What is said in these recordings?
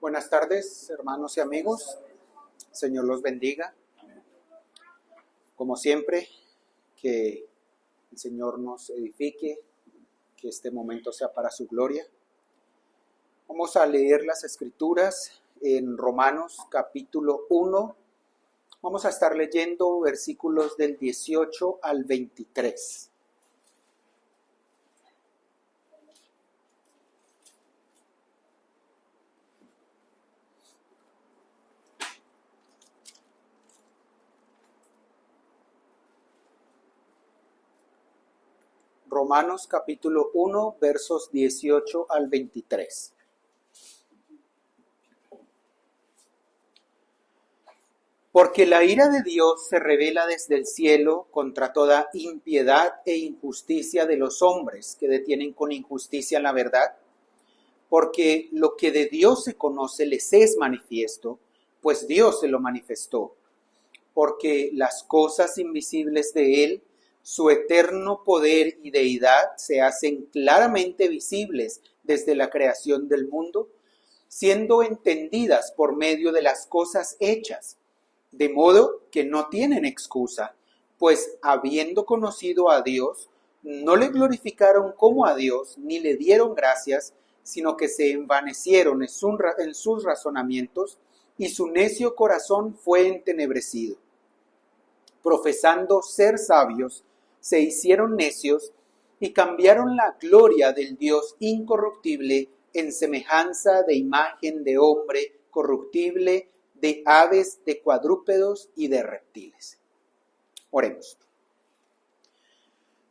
Buenas tardes, hermanos y amigos. Señor los bendiga. Como siempre, que el Señor nos edifique, que este momento sea para su gloria. Vamos a leer las Escrituras en Romanos capítulo 1. Vamos a estar leyendo versículos del 18 al 23. Romanos capítulo 1, versos 18 al 23. Porque la ira de Dios se revela desde el cielo contra toda impiedad e injusticia de los hombres que detienen con injusticia la verdad. Porque lo que de Dios se conoce les es manifiesto, pues Dios se lo manifestó. Porque las cosas invisibles de Él, su eterno poder y deidad, se hacen claramente visibles desde la creación del mundo, siendo entendidas por medio de las cosas hechas, de modo que no tienen excusa, pues habiendo conocido a Dios, no le glorificaron como a Dios, ni le dieron gracias, sino que se envanecieron en sus razonamientos, y su necio corazón fue entenebrecido. Profesando ser sabios, se hicieron necios y cambiaron la gloria del Dios incorruptible en semejanza de imagen de hombre corruptible, de aves, de cuadrúpedos y de reptiles. Oremos.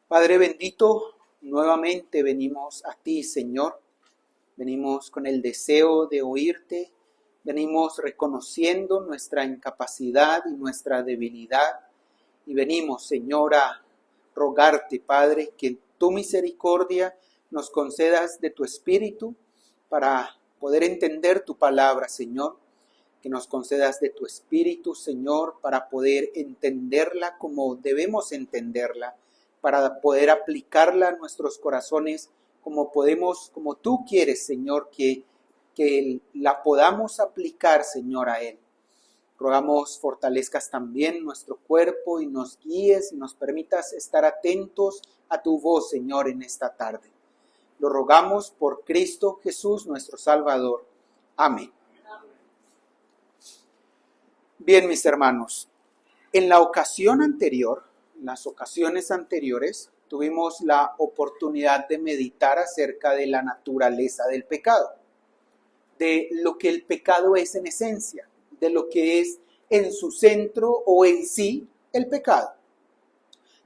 Padre bendito, nuevamente venimos a ti, Señor. Venimos con el deseo de oírte. Venimos reconociendo nuestra incapacidad y nuestra debilidad. Y venimos, Señor, a rogarte, Padre, que en tu misericordia nos concedas de tu Espíritu para poder entender tu palabra, Señor. Que nos concedas de tu Espíritu, Señor, para poder entenderla como debemos entenderla, para poder aplicarla a nuestros corazones como tú quieres, Señor, que la podamos aplicar, Señor, a Él. Rogamos fortalezcas también nuestro cuerpo y nos guíes y nos permitas estar atentos a tu voz, Señor, en esta tarde. Lo rogamos por Cristo Jesús, nuestro Salvador. Amén. Bien, mis hermanos, en las ocasiones anteriores, tuvimos la oportunidad de meditar acerca de la naturaleza del pecado, de lo que el pecado es en esencia, de lo que es en su centro o en sí el pecado.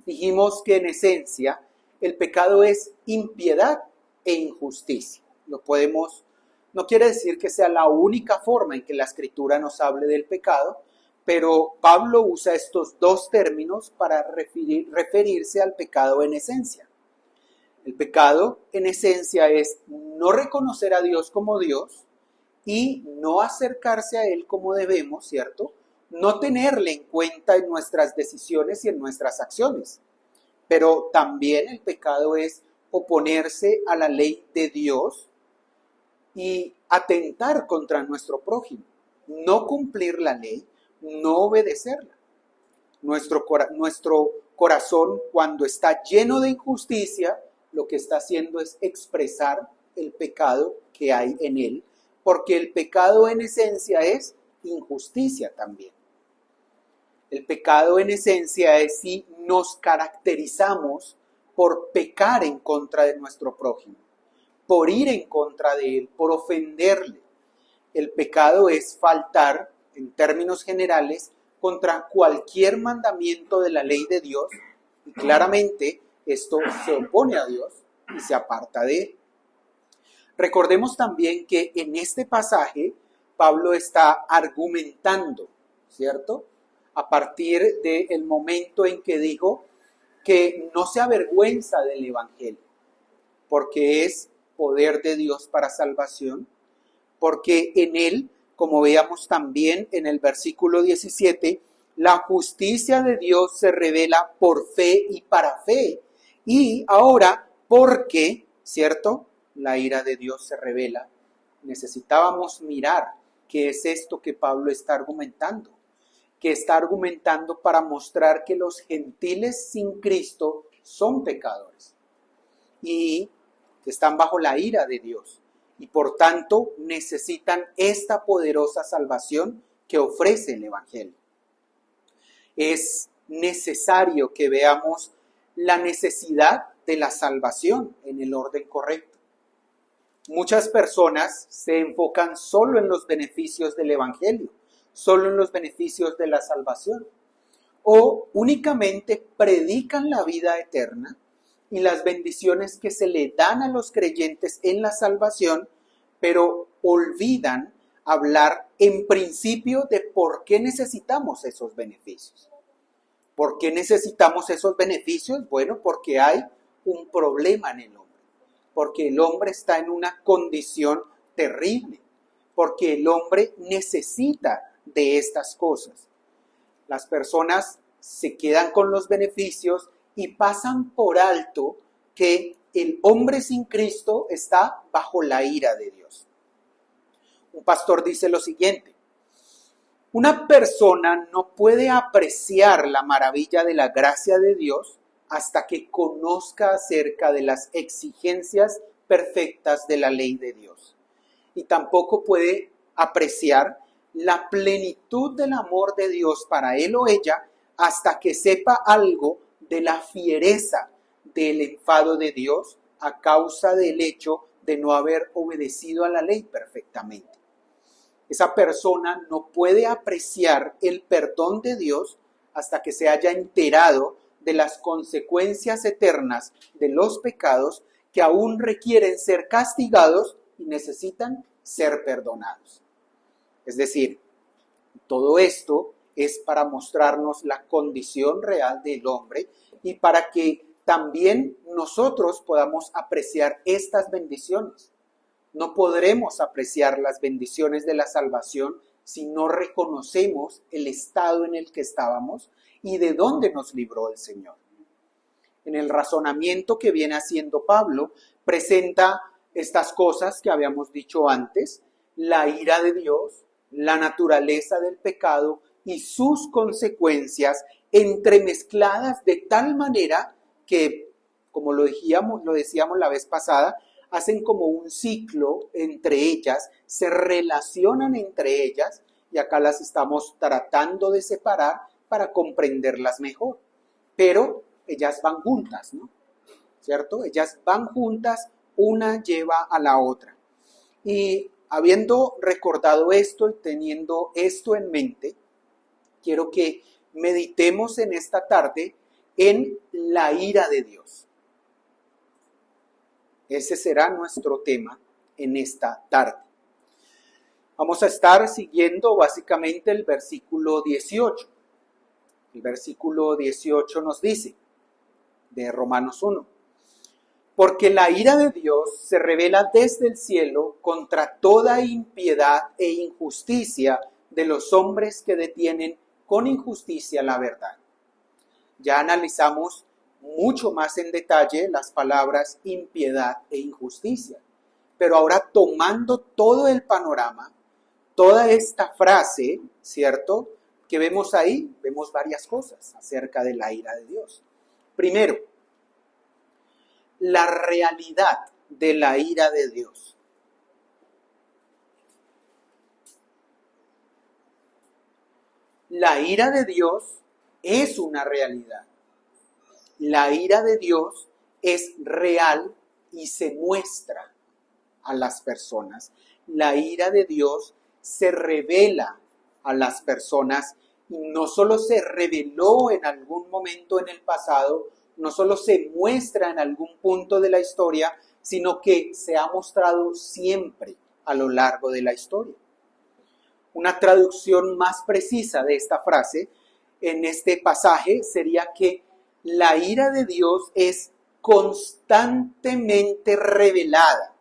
Dijimos que en esencia el pecado es impiedad e injusticia. No quiere decir que sea la única forma en que la Escritura nos hable del pecado, pero Pablo usa estos dos términos para referirse al pecado en esencia. El pecado en esencia es no reconocer a Dios como Dios y no acercarse a Él como debemos, ¿cierto? No tenerle en cuenta en nuestras decisiones y en nuestras acciones. Pero también el pecado es oponerse a la ley de Dios y atentar contra nuestro prójimo, no cumplir la ley, no obedecerla. Nuestro corazón, cuando está lleno de injusticia, lo que está haciendo es expresar el pecado que hay en él, porque el pecado en esencia es injusticia también. El pecado en esencia es si nos caracterizamos por pecar en contra de nuestro prójimo, por ir en contra de él, por ofenderle. El pecado es faltar, en términos generales, contra cualquier mandamiento de la ley de Dios, y claramente esto se opone a Dios y se aparta de él. Recordemos también que en este pasaje Pablo está argumentando, ¿cierto? A partir del momento en que dijo que no se avergüenza del Evangelio, porque es poder de Dios para salvación, porque en él, como veíamos también en el versículo 17, la justicia de Dios se revela por fe y para fe. Y ahora, porque, ¿cierto? La ira de Dios se revela Necesitábamos mirar qué es esto que Pablo está argumentando, que está argumentando para mostrar que los gentiles sin Cristo son pecadores y que están bajo la ira de Dios y por tanto necesitan esta poderosa salvación que ofrece el Evangelio. Es necesario que veamos la necesidad de la salvación en el orden correcto. Muchas personas se enfocan solo en los beneficios del Evangelio, solo en los beneficios de la salvación, o únicamente predican la vida eterna y las bendiciones que se le dan a los creyentes en la salvación, pero olvidan hablar en principio de por qué necesitamos esos beneficios. ¿Por qué necesitamos esos beneficios? Bueno, porque hay un problema en el hombre, porque el hombre está en una condición terrible, porque el hombre necesita de estas cosas. Las personas se quedan con los beneficios y pasan por alto que el hombre sin Cristo está bajo la ira de Dios. Un pastor dice lo siguiente: una persona no puede apreciar la maravilla de la gracia de Dios hasta que conozca acerca de las exigencias perfectas de la ley de Dios. Y tampoco puede apreciar la plenitud del amor de Dios para él o ella hasta que sepa algo de la fiereza del enfado de Dios a causa del hecho de no haber obedecido a la ley perfectamente. Esa persona no puede apreciar el perdón de Dios hasta que se haya enterado de las consecuencias eternas de los pecados que aún requieren ser castigados y necesitan ser perdonados. Es decir, todo esto es para mostrarnos la condición real del hombre y para que también nosotros podamos apreciar estas bendiciones. No podremos apreciar las bendiciones de la salvación si no reconocemos el estado en el que estábamos y de dónde nos libró el Señor. En el razonamiento que viene haciendo Pablo, presenta estas cosas que habíamos dicho antes: la ira de Dios, la naturaleza del pecado y sus consecuencias entremezcladas de tal manera que, como lo decíamos la vez pasada, hacen como un ciclo entre ellas, se relacionan entre ellas y acá las estamos tratando de separar para comprenderlas mejor. Pero ellas van juntas, ¿no? ¿Cierto? Ellas van juntas, una lleva a la otra. Y habiendo recordado esto y teniendo esto en mente, quiero que meditemos en esta tarde en la ira de Dios. Ese será nuestro tema en esta tarde. Vamos a estar siguiendo básicamente el versículo 18. El versículo 18 nos dice, de Romanos 1, porque la ira de Dios se revela desde el cielo contra toda impiedad e injusticia de los hombres que detienen con injusticia la verdad. Ya analizamos mucho más en detalle las palabras impiedad e injusticia. Pero ahora, tomando todo el panorama, toda esta frase, ¿cierto?, que vemos ahí, vemos varias cosas acerca de la ira de Dios. Primero, la realidad de la ira de Dios. La ira de Dios es una realidad. La ira de Dios es real y se muestra a las personas. La ira de Dios se revela a las personas y no solo se reveló en algún momento en el pasado, no solo se muestra en algún punto de la historia, sino que se ha mostrado siempre a lo largo de la historia. Una traducción más precisa de esta frase en este pasaje sería que la ira de Dios es constantemente revelada.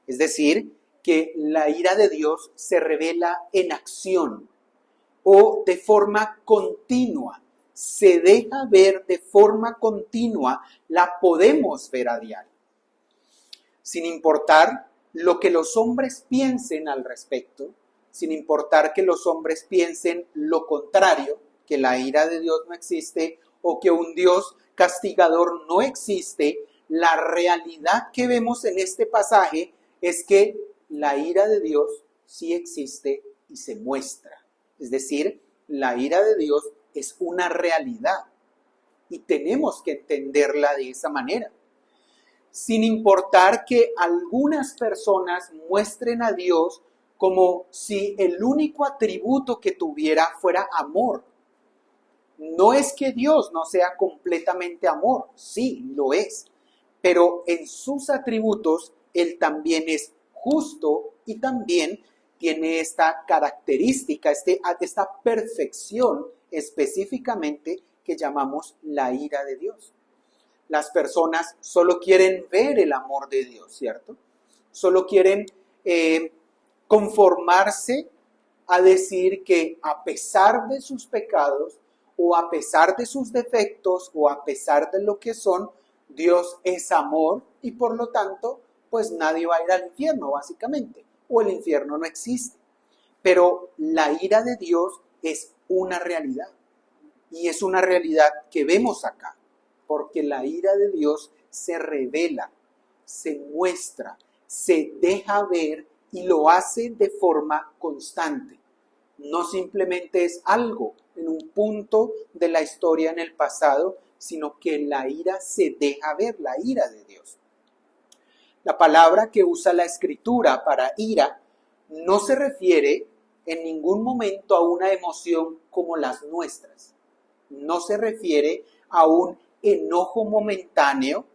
Es decir, que la ira de Dios se revela en acción o de forma continua. Se deja ver de forma continua, la podemos ver a diario. Sin importar lo que los hombres piensen al respecto, sin importar que los hombres piensen lo contrario, que la ira de Dios no existe o que un Dios castigador no existe, la realidad que vemos en este pasaje es que la ira de Dios sí existe y se muestra. Es decir, la ira de Dios es una realidad y tenemos que entenderla de esa manera. Sin importar que algunas personas muestren a Dios como si el único atributo que tuviera fuera amor. No es que Dios no sea completamente amor, sí, lo es, pero en sus atributos Él también es justo y también tiene esta característica, esta perfección específicamente que llamamos la ira de Dios. Las personas solo quieren ver el amor de Dios, ¿cierto? Solo quieren conformarse a decir que a pesar de sus pecados o a pesar de sus defectos o a pesar de lo que son, Dios es amor y por lo tanto, pues nadie va a ir al infierno, básicamente, o el infierno no existe. Pero la ira de Dios es una realidad y es una realidad que vemos acá, porque la ira de Dios se revela, se muestra, se deja ver y lo hace de forma constante. No simplemente es algo en un punto de la historia en el pasado, sino que la ira se deja ver, la ira de Dios. La palabra que usa la Escritura para ira no se refiere en ningún momento a una emoción como las nuestras. No se refiere a un enojo momentáneo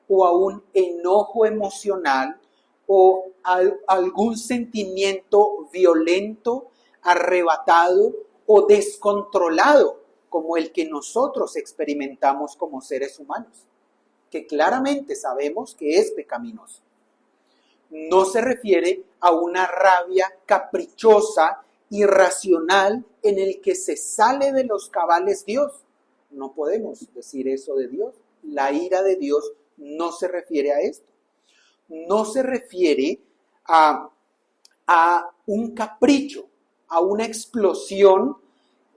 o a un enojo emocional o a algún sentimiento violento, arrebatado o descontrolado como el que nosotros experimentamos como seres humanos, que claramente sabemos que es pecaminoso. No se refiere a una rabia caprichosa, irracional, en el que se sale de los cabales Dios. No podemos decir eso de Dios. La ira de Dios no se refiere a esto. No se refiere a un capricho, a una explosión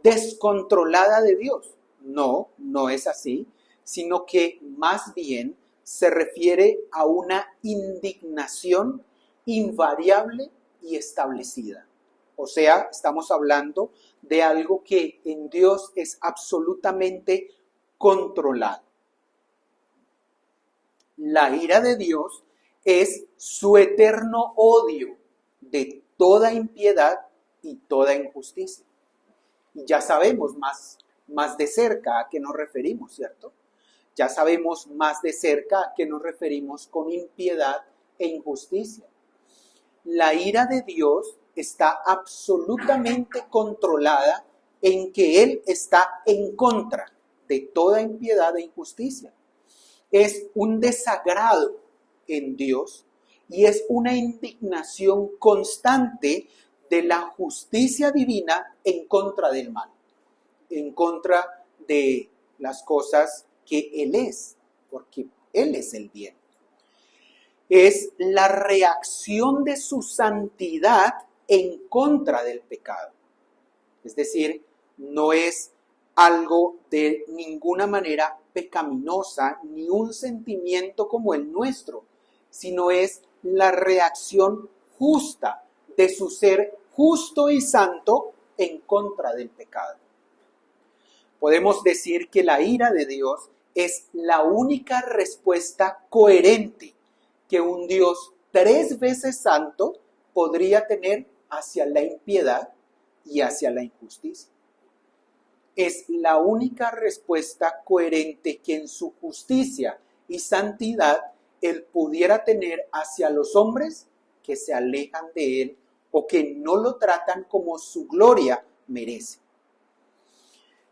descontrolada de Dios. No, no es así, sino que más bien se refiere a una indignación invariable y establecida. O sea, estamos hablando de algo que en Dios es absolutamente controlado. La ira de Dios es su eterno odio de toda impiedad y toda injusticia. Y ya sabemos más de cerca a qué nos referimos, ¿cierto? Ya sabemos más de cerca a qué nos referimos con impiedad e injusticia. La ira de Dios está absolutamente controlada en que Él está en contra de toda impiedad e injusticia. Es un desagrado en Dios y es una indignación constante de la justicia divina en contra del mal, en contra de las cosas que Él es, porque Él es el bien. Es la reacción de su santidad en contra del pecado. Es decir, no es algo de ninguna manera pecaminosa, ni un sentimiento como el nuestro, sino es la reacción justa de su ser justo y santo en contra del pecado. Podemos decir que la ira de Dios es la única respuesta coherente que un Dios 3 veces santo podría tener hacia la impiedad y hacia la injusticia. Es la única respuesta coherente que en su justicia y santidad Él pudiera tener hacia los hombres que se alejan de Él o que no lo tratan como su gloria merece.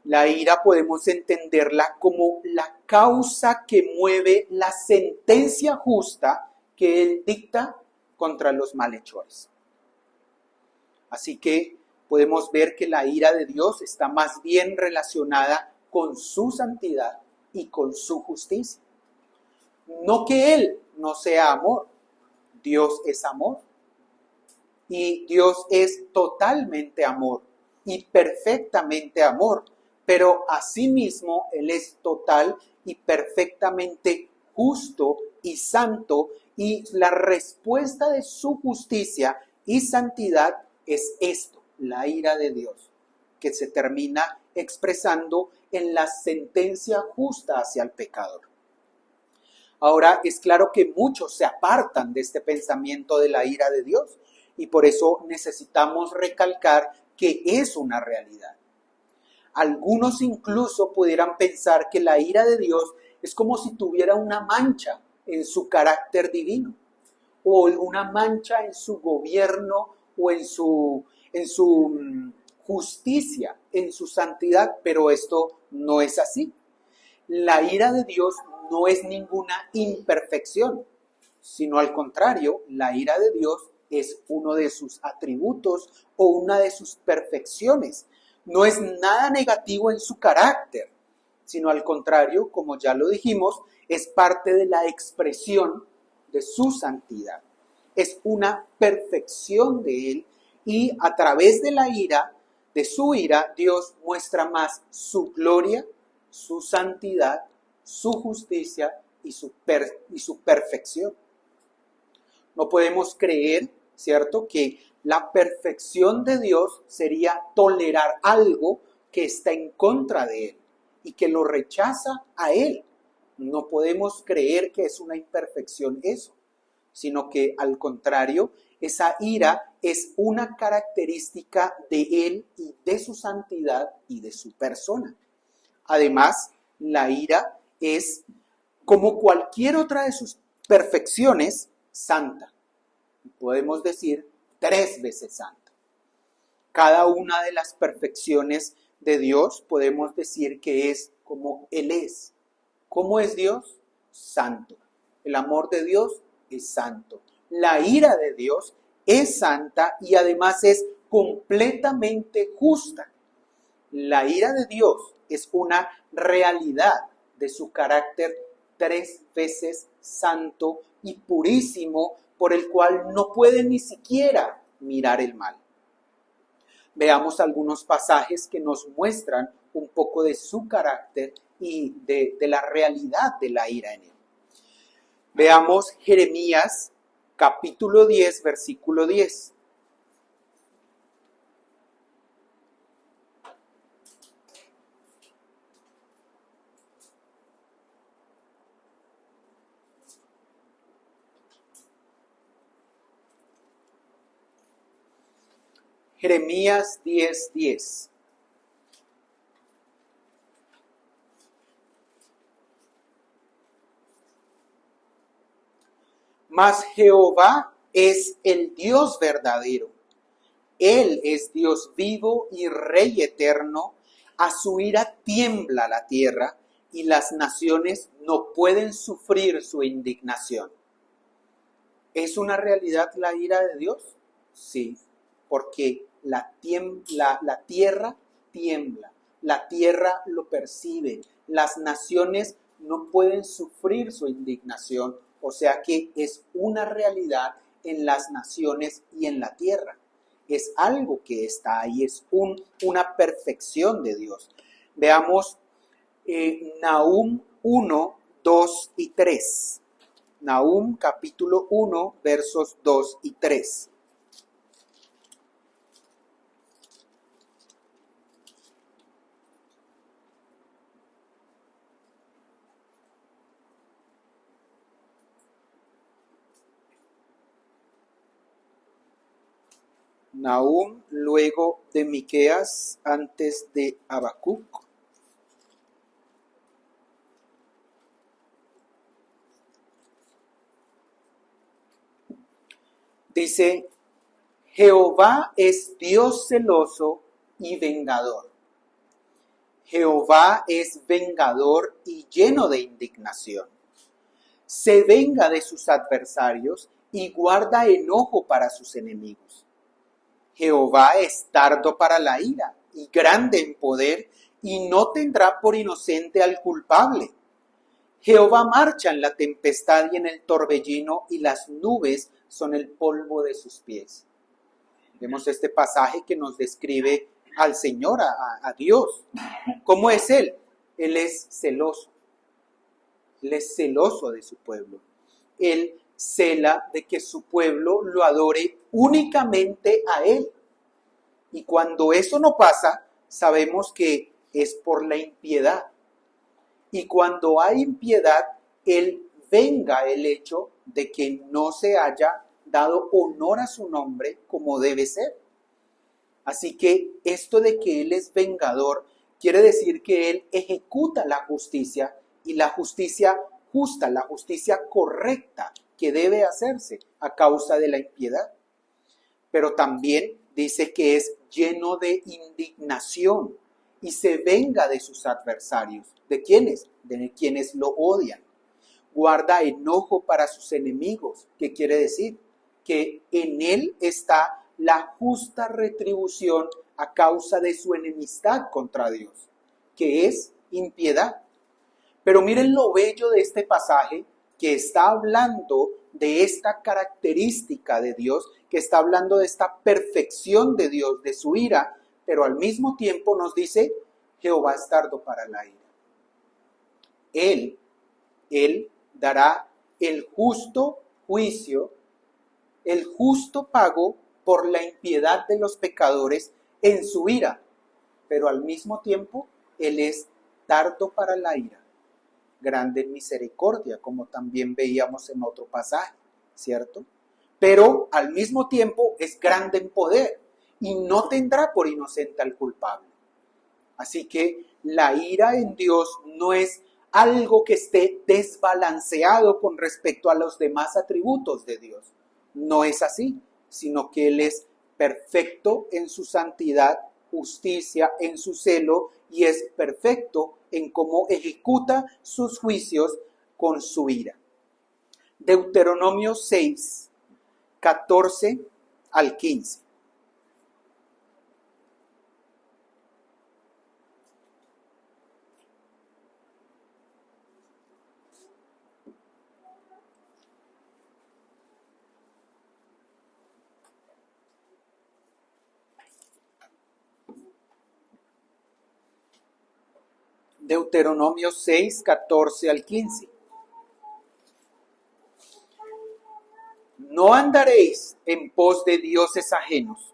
La ira podemos entenderla como la causa que mueve la sentencia justa que Él dicta contra los malhechores. Así que podemos ver que la ira de Dios está más bien relacionada con su santidad y con su justicia. No que Él no sea amor. Dios es amor y Dios es totalmente amor y perfectamente amor, pero asimismo Él es total y perfectamente justo y santo, y la respuesta de su justicia y santidad es esto, la ira de Dios, que se termina expresando en la sentencia justa hacia el pecador. Ahora, es claro que muchos se apartan de este pensamiento de la ira de Dios y por eso necesitamos recalcar que es una realidad. Algunos incluso pudieran pensar que la ira de Dios es como si tuviera una mancha en su carácter divino o una mancha en su gobierno o en su justicia, en su santidad, pero esto no es así. La ira de Dios no es ninguna imperfección, sino al contrario, la ira de Dios es uno de sus atributos o una de sus perfecciones. No es nada negativo en su carácter, sino al contrario, como ya lo dijimos, es parte de la expresión de su santidad. Es una perfección de Él y a través de la ira, de su ira, Dios muestra más su gloria, su santidad, su justicia y su perfección. No podemos creer, ¿cierto?, que la perfección de Dios sería tolerar algo que está en contra de Él y que lo rechaza a Él. No podemos creer que es una imperfección eso, sino que al contrario, esa ira es una característica de Él y de su santidad y de su persona. Además, la ira es, como cualquier otra de sus perfecciones, santa. Podemos decir 3 veces santa. Cada una de las perfecciones de Dios podemos decir que es como Él es. ¿Cómo es Dios? Santo. El amor de Dios es santo. La ira de Dios es santa y además es completamente justa. La ira de Dios es una realidad de su carácter 3 veces santo y purísimo, por el cual no puede ni siquiera mirar el mal. Veamos algunos pasajes que nos muestran un poco de su carácter y de la realidad de la ira en él. Veamos Jeremías capítulo 10, versículo 10. Jeremías 10, 10. Mas Jehová es el Dios verdadero. Él es Dios vivo y Rey eterno. A su ira tiembla la tierra y las naciones no pueden sufrir su indignación. ¿Es una realidad la ira de Dios? Sí, porque la tierra tiembla, la tierra lo percibe, las naciones no pueden sufrir su indignación, o sea que es una realidad en las naciones y en la tierra. Es algo que está ahí, es una perfección de Dios. Veamos Nahum 1, 2 y 3. Nahum capítulo 1, versos 2 y 3. Nahum, luego de Miqueas, antes de Habacuc. Dice, Jehová es Dios celoso y vengador. Jehová es vengador y lleno de indignación. Se venga de sus adversarios y guarda enojo para sus enemigos. Jehová es tardo para la ira y grande en poder, y no tendrá por inocente al culpable. Jehová marcha en la tempestad y en el torbellino, y las nubes son el polvo de sus pies. Vemos este pasaje que nos describe al Señor, a Dios. ¿Cómo es Él? Él es celoso. Él es celoso de su pueblo. Él cela de que su pueblo lo adore únicamente a Él. Y cuando eso no pasa, sabemos que es por la impiedad. Y cuando hay impiedad, Él venga el hecho de que no se haya dado honor a su nombre como debe ser. Así que esto de que Él es vengador quiere decir que Él ejecuta la justicia y la justicia justa, la justicia correcta que debe hacerse a causa de la impiedad. Pero también dice que es lleno de indignación y se venga de sus adversarios. ¿De quiénes? De quienes lo odian. Guarda enojo para sus enemigos. ¿Qué quiere decir? Que en Él está la justa retribución a causa de su enemistad contra Dios, que es impiedad. Pero miren lo bello de este pasaje, que está hablando de esta característica de Dios, que está hablando de esta perfección de Dios, de su ira, pero al mismo tiempo nos dice, Jehová es tardo para la ira. Él dará el justo juicio, el justo pago por la impiedad de los pecadores en su ira, pero al mismo tiempo Él es tardo para la ira, grande en misericordia, como también veíamos en otro pasaje, ¿cierto? Pero al mismo tiempo es grande en poder y no tendrá por inocente al culpable. Así que la ira en Dios no es algo que esté desbalanceado con respecto a los demás atributos de Dios. No es así, sino que Él es perfecto en su santidad, justicia, en su celo, y es perfecto en cómo ejecuta sus juicios con su ira. Deuteronomio 6, 14 al 15. Deuteronomio 6, 14 al 15. No andaréis en pos de dioses ajenos,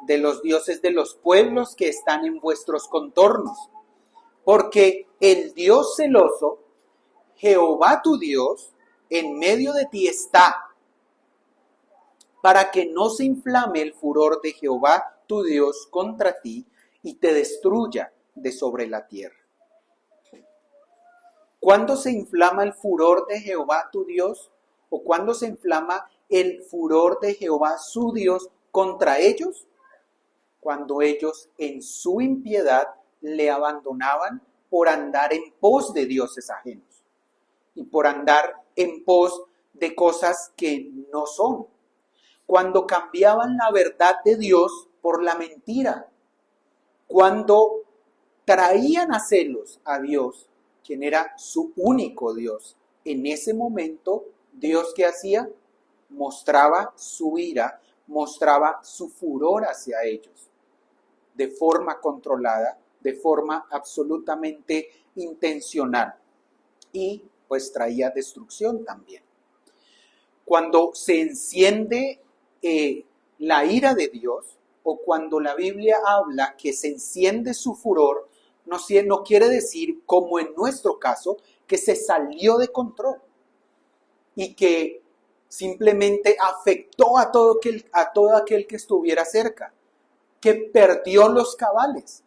de los dioses de los pueblos que están en vuestros contornos, porque el Dios celoso, Jehová tu Dios, en medio de ti está, para que no se inflame el furor de Jehová tu Dios contra ti y te destruya de sobre la tierra. ¿Cuándo se inflama el furor de Jehová tu Dios? ¿O cuándo se inflama el furor de Jehová su Dios contra ellos? Cuando ellos en su impiedad le abandonaban por andar en pos de dioses ajenos y por andar en pos de cosas que no son. Cuando cambiaban la verdad de Dios por la mentira. Cuando traían a celos a Dios, quien era su único Dios. En ese momento, Dios, ¿qué hacía? Mostraba su ira, mostraba su furor hacia ellos, de forma controlada, de forma absolutamente intencional. Y pues traía destrucción también. Cuando se enciende la ira de Dios, o cuando la Biblia habla que se enciende su furor, no quiere decir, como en nuestro caso, que se salió de control y que simplemente afectó a todo aquel que estuviera cerca, que perdió los cabales.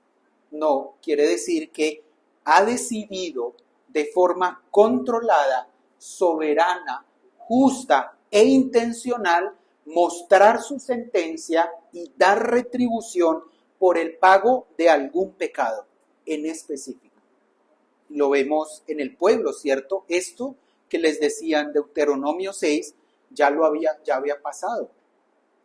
No, quiere decir que ha decidido de forma controlada, soberana, justa e intencional mostrar su sentencia y dar retribución por el pago de algún pecado en específico. Lo vemos en el pueblo, ¿cierto? Esto que les decía en Deuteronomio 6 ya había pasado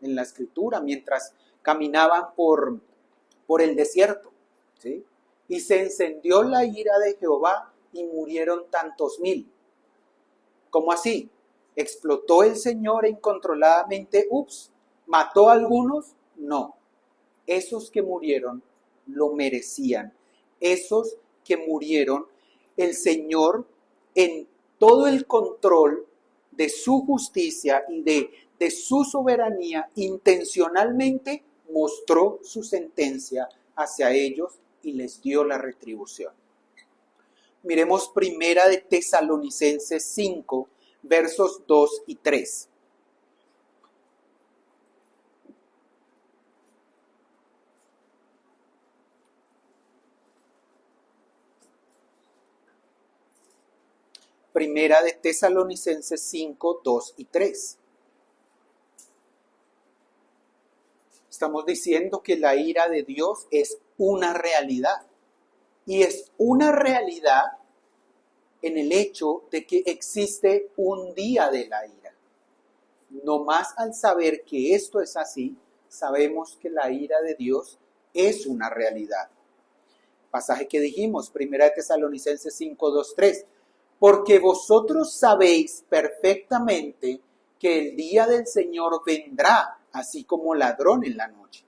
en la escritura mientras caminaban por el desierto, ¿sí? Y se encendió la ira de Jehová y murieron tantos mil. ¿Cómo así? ¿Explotó el Señor incontroladamente? Ups. ¿Mató a algunos? No. Esos que murieron lo merecían. Esos que murieron, el Señor en todo el control de su justicia y de su soberanía, intencionalmente mostró su sentencia hacia ellos y les dio la retribución. Miremos primera de Tesalonicenses 5, versos 2 y 3. Primera de Tesalonicenses 5, 2 y 3. Estamos diciendo que la ira de Dios es una realidad. Y es una realidad en el hecho de que existe un día de la ira. No más al saber que esto es así, sabemos que la ira de Dios es una realidad. Pasaje que dijimos, primera de Tesalonicenses 5, 2, 3. Porque vosotros sabéis perfectamente que el día del Señor vendrá, así como ladrón en la noche.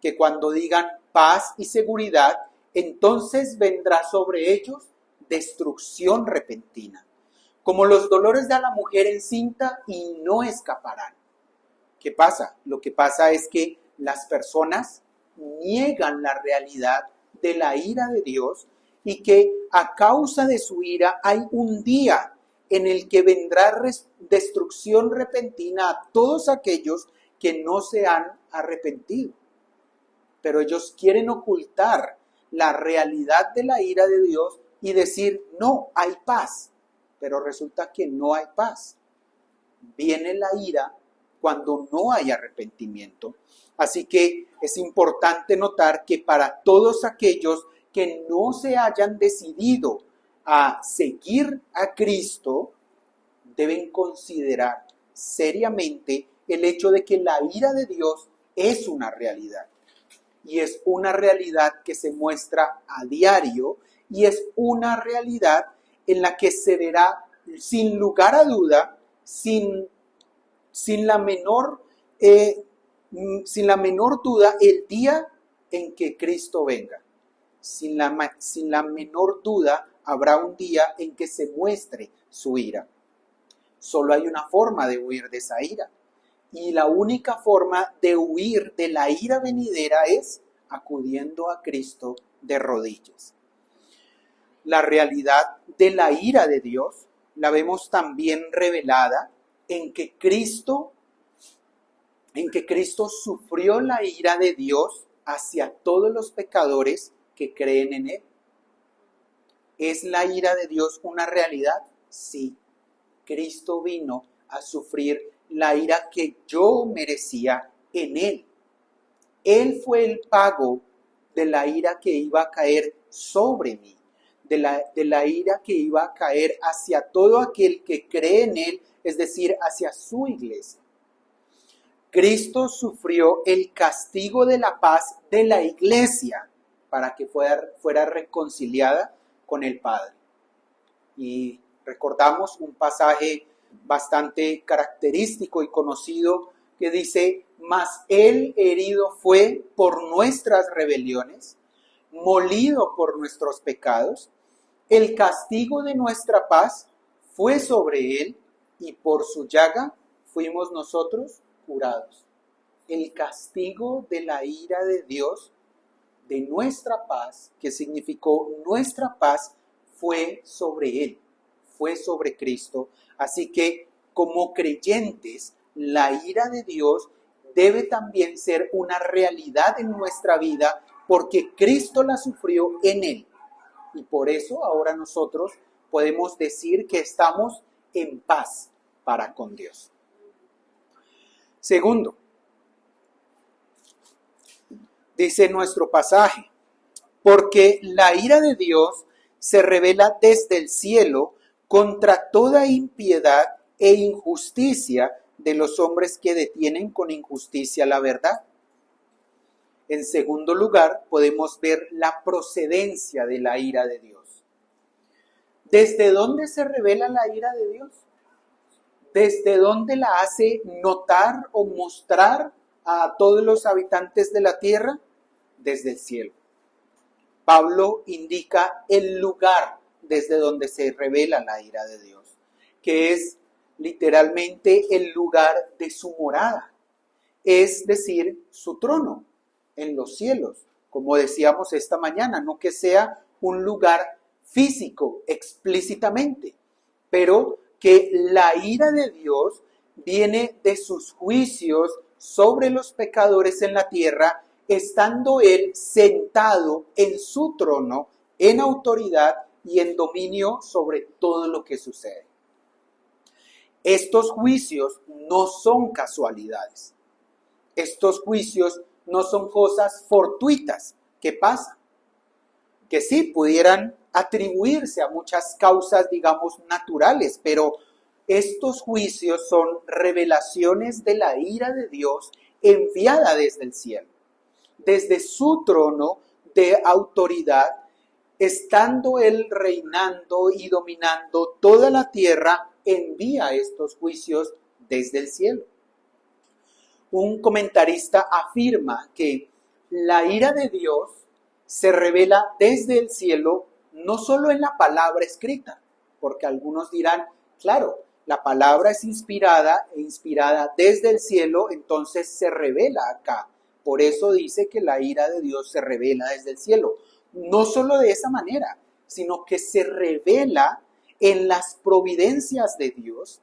Que cuando digan paz y seguridad, entonces vendrá sobre ellos destrucción repentina, como los dolores de la mujer encinta, y no escaparán. ¿Qué pasa? Lo que pasa es que las personas niegan la realidad de la ira de Dios y que a causa de su ira hay un día en el que vendrá destrucción repentina a todos aquellos que no se han arrepentido. Pero ellos quieren ocultar la realidad de la ira de Dios y decir, no, hay paz. Pero resulta que no hay paz. Viene la ira cuando no hay arrepentimiento. Así que es importante notar que para todos aquellos que no se hayan decidido a seguir a Cristo, deben considerar seriamente el hecho de que la ira de Dios es una realidad. Y es una realidad que se muestra a diario y es una realidad en la que se verá sin lugar a duda, sin la menor duda, el día en que Cristo venga. Sin la menor duda, habrá un día en que se muestre su ira. Solo hay una forma de huir de esa ira. Y la única forma de huir de la ira venidera es acudiendo a Cristo de rodillas. La realidad de la ira de Dios la vemos también revelada en que Cristo sufrió la ira de Dios hacia todos los pecadores que creen en Él. ¿Es la ira de Dios una realidad? Sí. Cristo vino a sufrir la ira que yo merecía en Él. Él fue el pago de la ira que iba a caer sobre mí, de la ira que iba a caer hacia todo aquel que cree en Él, es decir, hacia su iglesia. Cristo sufrió el castigo de la paz de la iglesia para que fuera reconciliada con el Padre. Y recordamos un pasaje bastante característico y conocido que dice, mas Él herido fue por nuestras rebeliones, molido por nuestros pecados, el castigo de nuestra paz fue sobre Él y por su llaga fuimos nosotros curados. El castigo de la ira de Dios, de nuestra paz, que significó nuestra paz, fue sobre Él, fue sobre Cristo. Así que como creyentes, la ira de Dios debe también ser una realidad en nuestra vida porque Cristo la sufrió en Él. Y por eso ahora nosotros podemos decir que estamos en paz para con Dios. Segundo, dice nuestro pasaje, porque la ira de Dios se revela desde el cielo contra toda impiedad e injusticia de los hombres que detienen con injusticia la verdad. En segundo lugar, podemos ver la procedencia de la ira de Dios. ¿Desde dónde se revela la ira de Dios? ¿Desde dónde la hace notar o mostrar a todos los habitantes de la tierra? Desde el cielo. Pablo indica el lugar desde donde se revela la ira de Dios, que es literalmente el lugar de su morada, es decir, su trono en los cielos, como decíamos esta mañana, no que sea un lugar físico explícitamente, pero que la ira de Dios viene de sus juicios sobre los pecadores en la tierra, estando Él sentado en su trono, en autoridad y en dominio sobre todo lo que sucede. Estos juicios no son casualidades. Estos juicios no son cosas fortuitas que pasan, que sí pudieran atribuirse a muchas causas, digamos, naturales, pero estos juicios son revelaciones de la ira de Dios enviada desde el cielo, desde su trono de autoridad, estando Él reinando y dominando toda la tierra, envía estos juicios desde el cielo. Un comentarista afirma que la ira de Dios se revela desde el cielo, no solo en la palabra escrita, porque algunos dirán, claro, la palabra es inspirada e inspirada desde el cielo, entonces se revela acá. Por eso dice que la ira de Dios se revela desde el cielo. No solo de esa manera, sino que se revela en las providencias de Dios,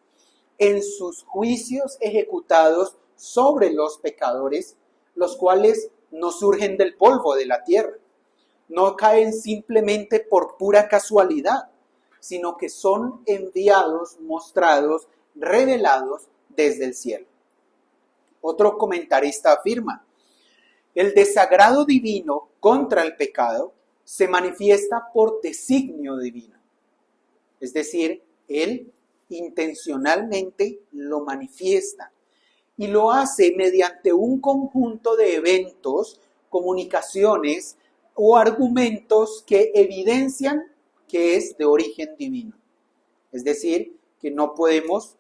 en sus juicios ejecutados sobre los pecadores, los cuales no surgen del polvo de la tierra, no caen simplemente por pura casualidad, sino que son enviados, mostrados, revelados desde el cielo. Otro comentarista afirma, el desagrado divino contra el pecado se manifiesta por designio divino, es decir, Él intencionalmente lo manifiesta y lo hace mediante un conjunto de eventos, comunicaciones o argumentos que evidencian que es de origen divino. Es decir, que no podemos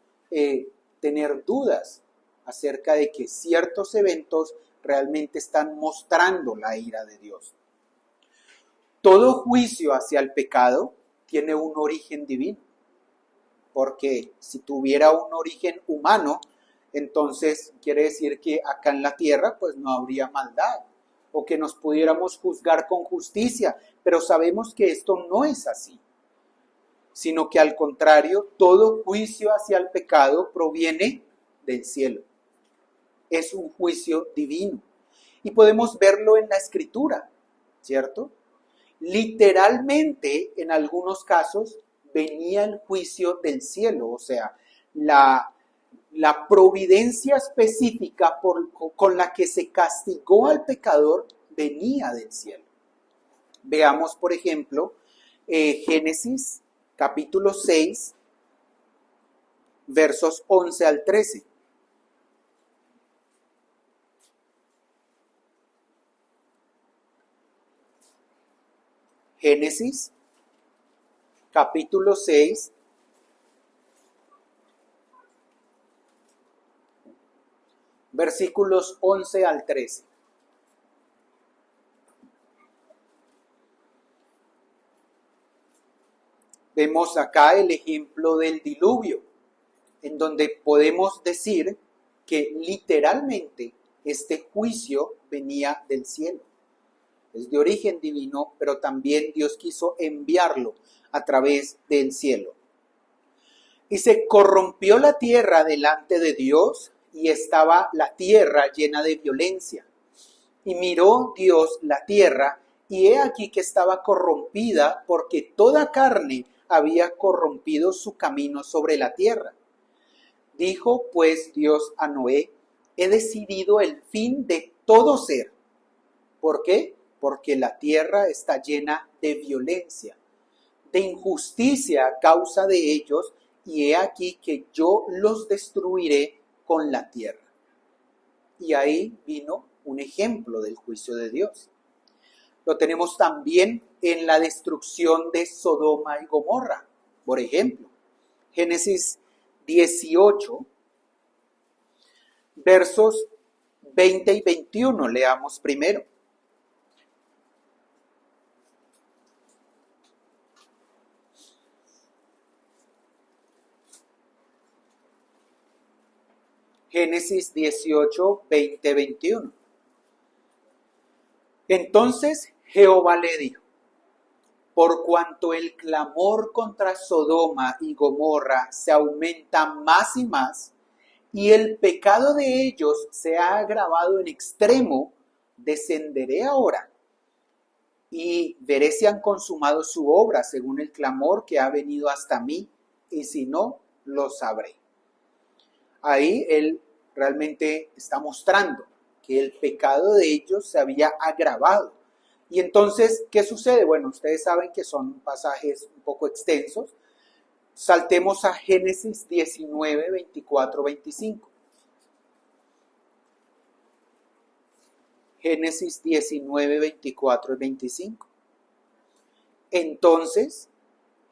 tener dudas acerca de que ciertos eventos realmente están mostrando la ira de Dios. Todo juicio hacia el pecado tiene un origen divino, porque si tuviera un origen humano, entonces quiere decir que acá en la tierra pues no habría maldad, o que nos pudiéramos juzgar con justicia, pero sabemos que esto no es así, sino que al contrario, todo juicio hacia el pecado proviene del cielo. Es un juicio divino. Y podemos verlo en la Escritura, ¿cierto? Literalmente, en algunos casos, venía el juicio del cielo, o sea, la providencia específica con la que se castigó al pecador venía del cielo. Veamos, por ejemplo, Génesis capítulo 6, versos 11 al 13. Génesis capítulo 6, versículos 11 al 13. Vemos acá el ejemplo del diluvio, en donde podemos decir que literalmente este juicio venía del cielo. Es de origen divino, pero también Dios quiso enviarlo a través del cielo. Y se corrompió la tierra delante de Dios, y estaba la tierra llena de violencia. Y miró Dios la tierra, y he aquí que estaba corrompida, porque toda carne había corrompido su camino sobre la tierra. Dijo pues Dios a Noé, he decidido el fin de todo ser. ¿Por qué? Porque la tierra está llena de violencia, de injusticia a causa de ellos, y he aquí que yo los destruiré con la tierra. Y ahí vino un ejemplo del juicio de Dios. Lo tenemos también en la destrucción de Sodoma y Gomorra, por ejemplo. Génesis 18, versos 20 y 21. Leamos primero. Génesis 18, 20, 21. Entonces Jehová le dijo: por cuanto el clamor contra Sodoma y Gomorra se aumenta más y más, y el pecado de ellos se ha agravado en extremo, descenderé ahora y veré si han consumado su obra según el clamor que ha venido hasta mí, y si no, lo sabré. Ahí él realmente está mostrando que el pecado de ellos se había agravado. Y entonces, ¿qué sucede? Bueno, ustedes saben que son pasajes un poco extensos. Saltemos a Génesis 19, 24, 25. Génesis 19, 24 y 25. Entonces,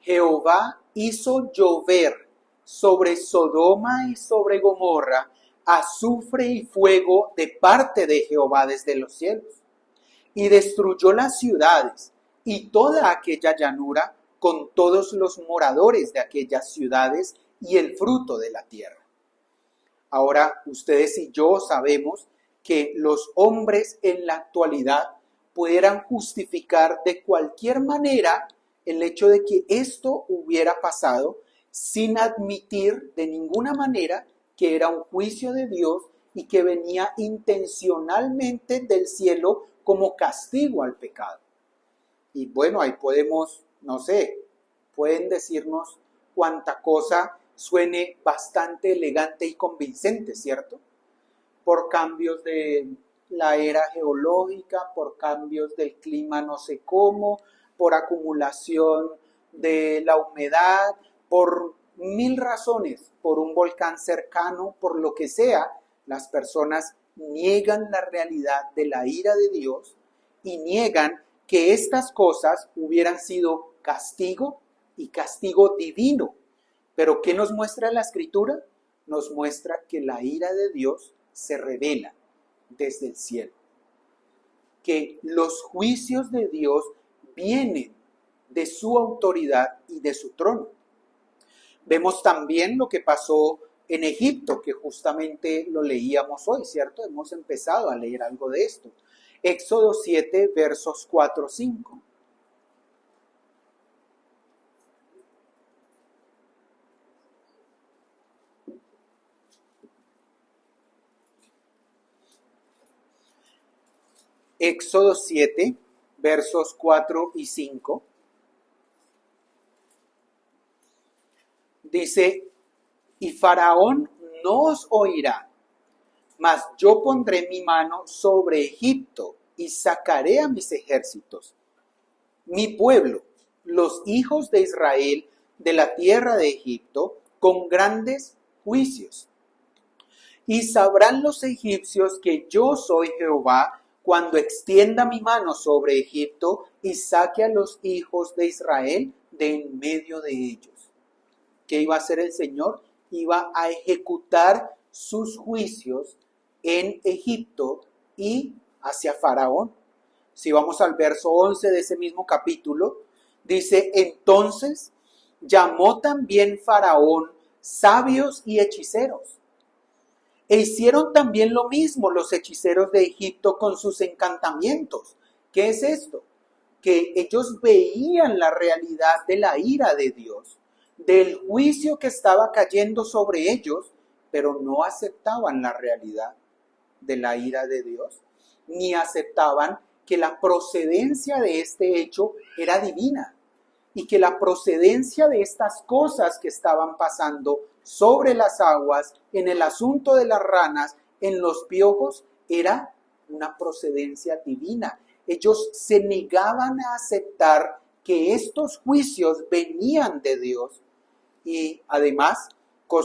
Jehová hizo llover sobre Sodoma y sobre Gomorra azufre y fuego de parte de Jehová desde los cielos, y destruyó las ciudades y toda aquella llanura con todos los moradores de aquellas ciudades y el fruto de la tierra. Ahora, ustedes y yo sabemos que los hombres en la actualidad pudieran justificar de cualquier manera el hecho de que esto hubiera pasado sin admitir de ninguna manera que era un juicio de Dios y que venía intencionalmente del cielo como castigo al pecado. Y bueno, ahí podemos, no sé, pueden decirnos cuánta cosa suene bastante elegante y convincente, ¿cierto? Por cambios de la era geológica, por cambios del clima no sé cómo, por acumulación de la humedad, por mil razones, por un volcán cercano, por lo que sea, las personas niegan la realidad de la ira de Dios y niegan que estas cosas hubieran sido castigo y castigo divino. Pero ¿qué nos muestra la Escritura? Nos muestra que la ira de Dios se revela desde el cielo, que los juicios de Dios vienen de su autoridad y de su trono. Vemos también lo que pasó en Egipto, que justamente lo leíamos hoy, ¿cierto? Hemos empezado a leer algo de esto. Éxodo 7, versos 4, 5. Éxodo 7, versos 4 y 5. Dice: y Faraón no os oirá, mas yo pondré mi mano sobre Egipto y sacaré a mis ejércitos, mi pueblo, los hijos de Israel, de la tierra de Egipto, con grandes juicios. Y sabrán los egipcios que yo soy Jehová, cuando extienda mi mano sobre Egipto y saque a los hijos de Israel de en medio de ellos. ¿Qué iba a hacer el Señor? Iba a ejecutar sus juicios en Egipto y hacia Faraón. Si vamos al verso 11 de ese mismo capítulo, dice: entonces llamó también Faraón sabios y hechiceros. E hicieron también lo mismo los hechiceros de Egipto con sus encantamientos. ¿Qué es esto? Que ellos veían la realidad de la ira de Dios, del juicio que estaba cayendo sobre ellos, pero no aceptaban la realidad de la ira de Dios, ni aceptaban que la procedencia de este hecho era divina y que la procedencia de estas cosas que estaban pasando sobre las aguas, en el asunto de las ranas, en los piojos, era una procedencia divina. Ellos se negaban a aceptar que estos juicios venían de Dios y además con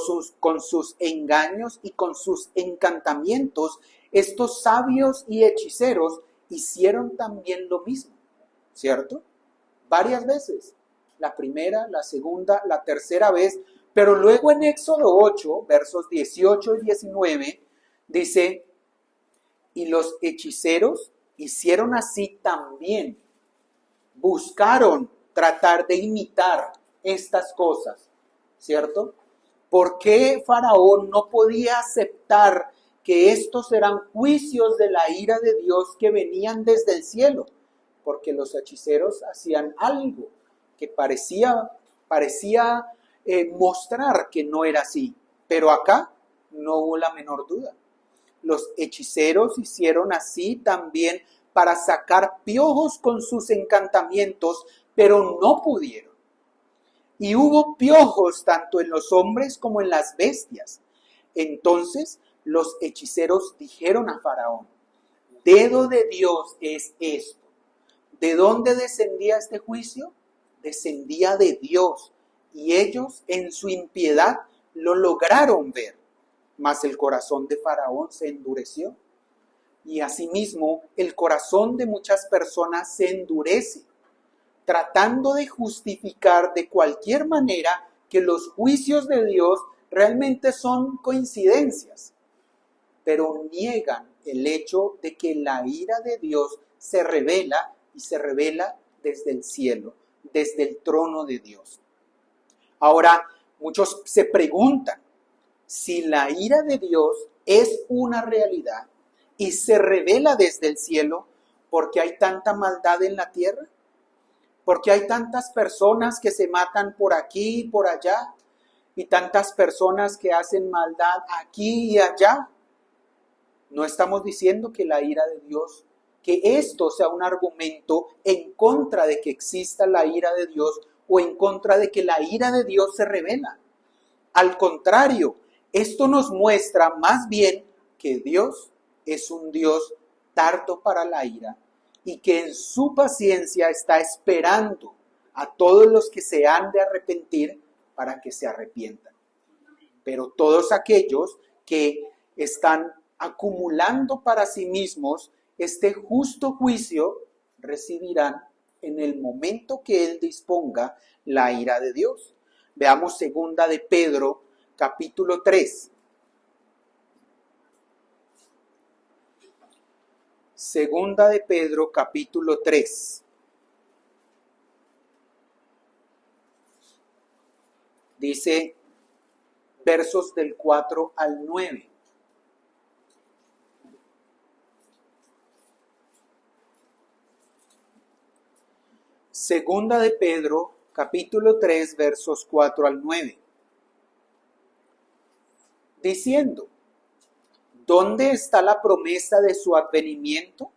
sus engaños y con sus encantamientos, estos sabios y hechiceros hicieron también lo mismo, ¿cierto? Varias veces. La primera, la segunda, la tercera vez Pero luego en Éxodo 8, versos 18 y 19, dice, y los hechiceros hicieron así también. Buscaron tratar de imitar estas cosas, ¿cierto? ¿Por qué Faraón no podía aceptar que estos eran juicios de la ira de Dios que venían desde el cielo? Porque los hechiceros hacían algo que parecía mostrar que no era así. Pero acá no hubo la menor duda. Los hechiceros hicieron así también para sacar piojos con sus encantamientos, pero no pudieron. Y hubo piojos tanto en los hombres como en las bestias. Entonces los hechiceros dijeron a Faraón, dedo de Dios es esto. ¿De dónde descendía este juicio? Descendía de Dios. Y ellos en su impiedad lo lograron ver. Mas el corazón de Faraón se endureció. Y asimismo el corazón de muchas personas se endurece, tratando de justificar de cualquier manera que los juicios de Dios realmente son coincidencias, pero niegan el hecho de que la ira de Dios se revela y se revela desde el cielo, desde el trono de Dios. Ahora, muchos se preguntan si la ira de Dios es una realidad y se revela desde el cielo, ¿por qué hay tanta maldad en la tierra? ¿Por qué hay tantas personas que se matan por aquí y por allá? Y tantas personas que hacen maldad aquí y allá. No estamos diciendo que la ira de Dios, que esto sea un argumento en contra de que exista la ira de Dios o en contra de que la ira de Dios se revela. Al contrario, esto nos muestra más bien que Dios es un Dios tardo para la ira y que en su paciencia está esperando a todos los que se han de arrepentir para que se arrepientan. Pero todos aquellos que están acumulando para sí mismos este justo juicio recibirán en el momento que Él disponga la ira de Dios. Veamos segunda de Pedro, capítulo 3. Segunda de Pedro, capítulo 3. Dice versos del 4 al 9. Segunda de Pedro, capítulo 3, versos 4 al 9. Diciendo, ¿dónde está la promesa de su advenimiento?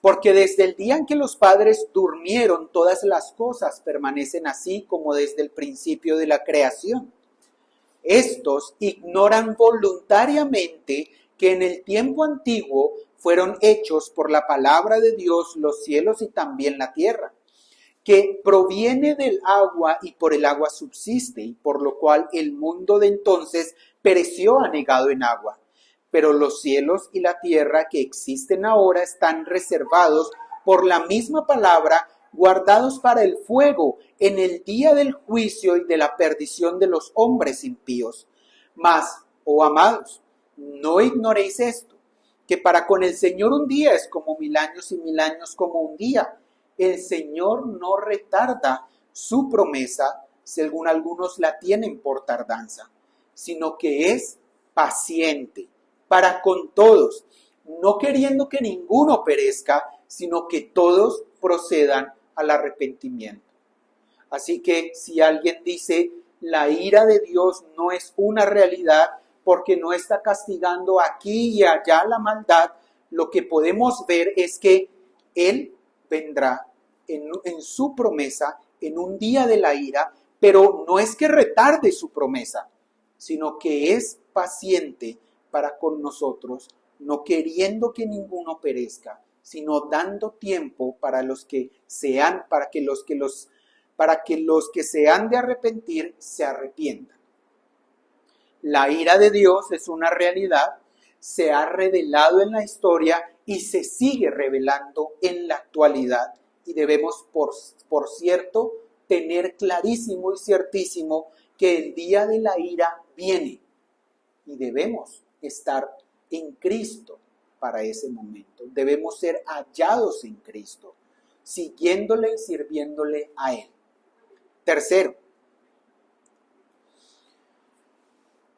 Porque desde el día en que los padres durmieron, todas las cosas permanecen así como desde el principio de la creación. Estos ignoran voluntariamente que en el tiempo antiguo fueron hechos por la palabra de Dios los cielos y también la tierra, que proviene del agua y por el agua subsiste, y por lo cual el mundo de entonces pereció anegado en agua. Pero los cielos y la tierra que existen ahora están reservados por la misma palabra, guardados para el fuego en el día del juicio y de la perdición de los hombres impíos. Mas, oh amados, no ignoréis esto, que para con el Señor un día es como 1000 años y 1000 años como un día. El Señor no retarda su promesa, según algunos la tienen por tardanza, sino que es paciente para con todos, no queriendo que ninguno perezca, sino que todos procedan al arrepentimiento. Así que si alguien dice, la ira de Dios no es una realidad porque no está castigando aquí y allá la maldad, lo que podemos ver es que Él vendrá en su promesa en un día de la ira, pero no es que retarde su promesa, sino que es paciente para con nosotros, no queriendo que ninguno perezca, sino dando tiempo para los que se han de arrepentir se arrepientan. La ira de Dios es una realidad, se ha revelado en la historia y se sigue revelando en la actualidad. Y debemos, por cierto, tener clarísimo y ciertísimo que el día de la ira viene y debemos estar en Cristo para ese momento. Debemos ser hallados en Cristo, siguiéndole y sirviéndole a Él. Tercero,